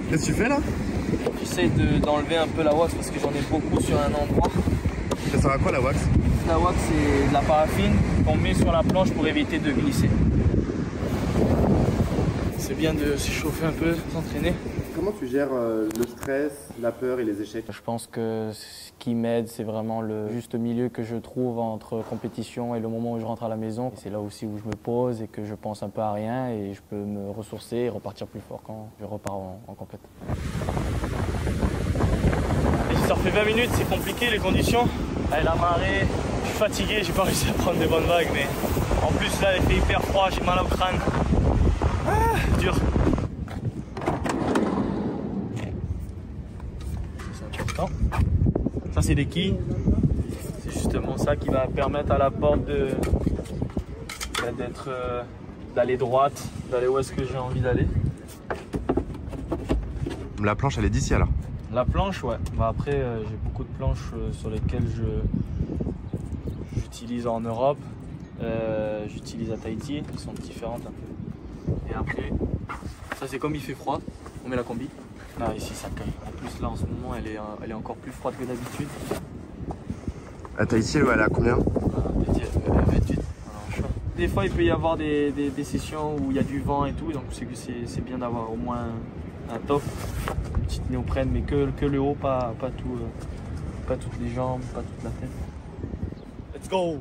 Qu'est-ce que tu fais là? J'essaie d'enlever un peu la wax parce que j'en ai beaucoup sur un endroit. Ça sert à quoi la wax? La wax, c'est de la paraffine qu'on met sur la planche pour éviter de glisser. C'est bien de s'échauffer un peu, s'entraîner. Comment tu gères le stress, la peur et les échecs? Je pense que ce qui m'aide, c'est vraiment le juste milieu que je trouve entre compétition et le moment où je rentre à la maison. C'est là aussi où je me pose et que je pense un peu à rien et je peux me ressourcer et repartir plus fort quand je repars en compète. Ça fait 20 minutes, c'est compliqué les conditions. Là, la marée, je suis fatigué, j'ai pas réussi à prendre des bonnes vagues, mais en plus là, il fait hyper froid, j'ai mal au crâne. Ah, dur. C'est important. Ça, c'est des quilles. C'est justement ça qui va permettre à la porte d'aller droite, d'aller où est-ce que j'ai envie d'aller. La planche, elle est d'ici alors? La planche, ouais. Bah après, j'ai beaucoup de planches sur lesquelles j'utilise en Europe. J'utilise à Tahiti. Elles sont différentes un peu. Et après, ça c'est comme il fait froid, on met la combi. Là, ici, ça caille. En plus, là, en ce moment, elle est encore plus froide que d'habitude. À Tahiti, elle est à combien? Tahiti, elle est à 28. Alors, des fois, il peut y avoir des sessions où il y a du vent et tout. Donc, c'est bien d'avoir au moins un top. Une petite néoprène, mais que le haut, pas toutes les jambes, pas toute la tête. Let's go!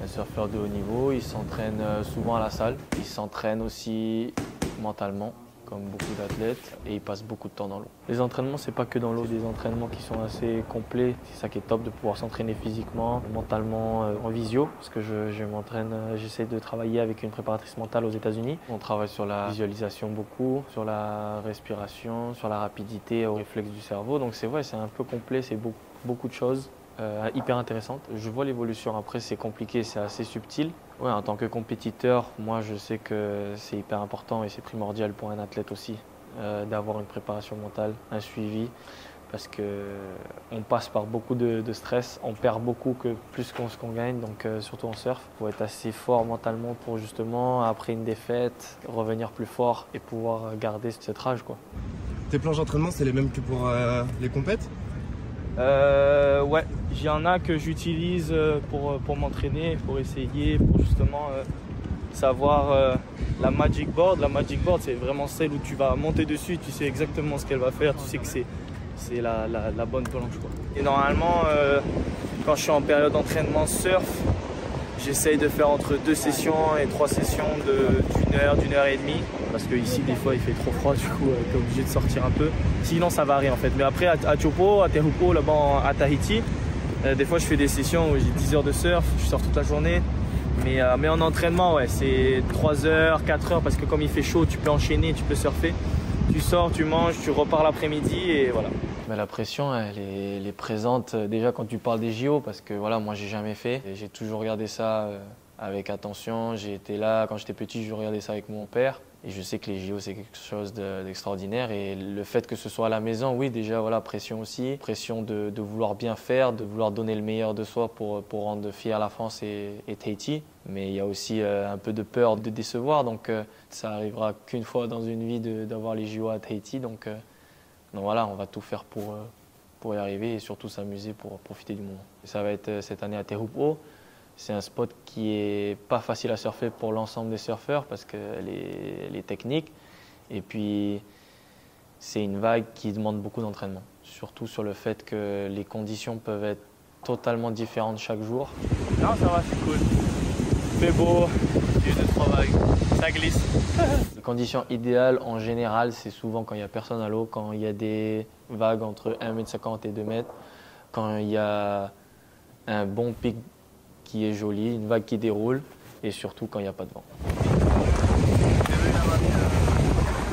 Les surfeurs de haut niveau, ils s'entraînent souvent à la salle. Ils s'entraînent aussi mentalement, comme beaucoup d'athlètes, et ils passent beaucoup de temps dans l'eau. Les entraînements, c'est pas que dans l'eau, des entraînements qui sont assez complets. C'est ça qui est top, de pouvoir s'entraîner physiquement, mentalement, en visio, parce que j'essaie de travailler avec une préparatrice mentale aux États-Unis. On travaille sur la visualisation beaucoup, sur la respiration, sur la rapidité, au réflexe du cerveau. Donc c'est un peu complet, c'est beaucoup de choses. Hyper intéressante. Je vois l'évolution. Après, c'est compliqué, c'est assez subtil. Ouais, en tant que compétiteur, moi, je sais que c'est hyper important et c'est primordial pour un athlète aussi d'avoir une préparation mentale, un suivi, parce que on passe par beaucoup de stress, on perd beaucoup plus qu'on gagne, donc surtout en surf. Il faut être assez fort mentalement pour justement, après une défaite, revenir plus fort et pouvoir garder cette rage, quoi. Tes planches d'entraînement, c'est les mêmes que pour les compètes? Ouais, il y en a que j'utilise pour m'entraîner, pour essayer, pour justement savoir la Magic Board. La Magic Board, c'est vraiment celle où tu vas monter dessus, tu sais exactement ce qu'elle va faire, tu sais que c'est la bonne planche, quoi. Et normalement, quand je suis en période d'entraînement surf, j'essaye de faire entre 2 sessions et 3 sessions d'une heure et demie. Parce que ici, des fois, il fait trop froid, du coup, tu es obligé de sortir un peu. Sinon, ça varie en fait. Mais après, à Tiopo, à Tehupo, là-bas à Tahiti, des fois, je fais des sessions où j'ai 10 heures de surf, je sors toute la journée. Mais en entraînement, ouais, c'est 3 heures, 4 heures, parce que comme il fait chaud, tu peux enchaîner, tu peux surfer. Tu sors, tu manges, tu repars l'après-midi et voilà. Mais la pression, elle est présente déjà quand tu parles des JO, parce que voilà, moi, j'ai jamais fait. J'ai toujours regardé ça avec attention. J'ai été là, quand j'étais petit, je regardais ça avec mon père. Et je sais que les JO, c'est quelque chose d'extraordinaire. Et le fait que ce soit à la maison, oui, déjà, voilà, pression aussi. Pression de vouloir bien faire, de vouloir donner le meilleur de soi pour rendre fier la France et Tahiti. Mais il y a aussi un peu de peur de décevoir. Donc, ça arrivera qu'une fois dans une vie d'avoir les JO à Tahiti. Donc voilà, on va tout faire pour y arriver et surtout s'amuser pour profiter du moment. Ça va être cette année à Tehupo. C'est un spot qui est pas facile à surfer pour l'ensemble des surfeurs parce qu'elle est technique. Et puis, c'est une vague qui demande beaucoup d'entraînement. Surtout sur le fait que les conditions peuvent être totalement différentes chaque jour. Non, ça va, c'est cool. Il fait beau, il y a 2-3 vagues, ça glisse. Les conditions idéales, en général, c'est souvent quand il n'y a personne à l'eau, quand il y a des vagues entre 1,50 m et 2 m, quand il y a un bon pic qui est joli, une vague qui déroule et surtout quand il n'y a pas de vent.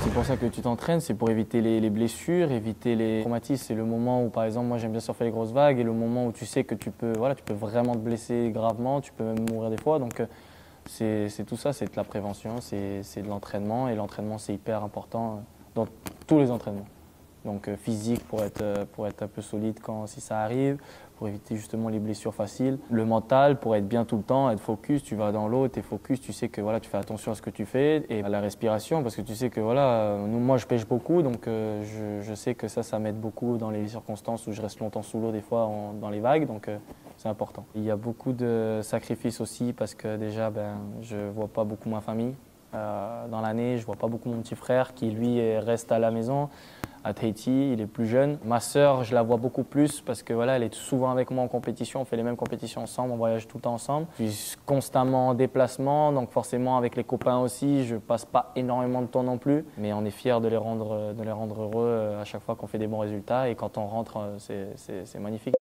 C'est pour ça que tu t'entraînes, c'est pour éviter les blessures, éviter les traumatismes. C'est le moment où, par exemple, moi j'aime bien surfer les grosses vagues et le moment où tu sais que tu peux vraiment te blesser gravement, tu peux même mourir des fois. Donc c'est tout ça, c'est de la prévention, c'est de l'entraînement et l'entraînement c'est hyper important dans tous les entraînements. Donc physique pour être un peu solide si ça arrive, pour éviter justement les blessures faciles. Le mental pour être bien tout le temps, être focus, tu vas dans l'eau, tu es focus, tu sais que voilà, tu fais attention à ce que tu fais et à la respiration parce que tu sais que voilà, moi je pêche beaucoup donc je sais que ça m'aide beaucoup dans les circonstances où je reste longtemps sous l'eau des fois dans les vagues donc c'est important. Il y a beaucoup de sacrifices aussi parce que déjà je ne vois pas beaucoup ma famille. Dans l'année, je ne vois pas beaucoup mon petit frère qui lui reste à la maison à Tahiti, il est plus jeune. Ma sœur, je la vois beaucoup plus parce que voilà, elle est souvent avec moi en compétition, on fait les mêmes compétitions ensemble, on voyage tout le temps ensemble. Je suis constamment en déplacement, donc forcément avec les copains aussi, je passe pas énormément de temps non plus, mais on est fiers de les rendre heureux à chaque fois qu'on fait des bons résultats et quand on rentre, c'est magnifique.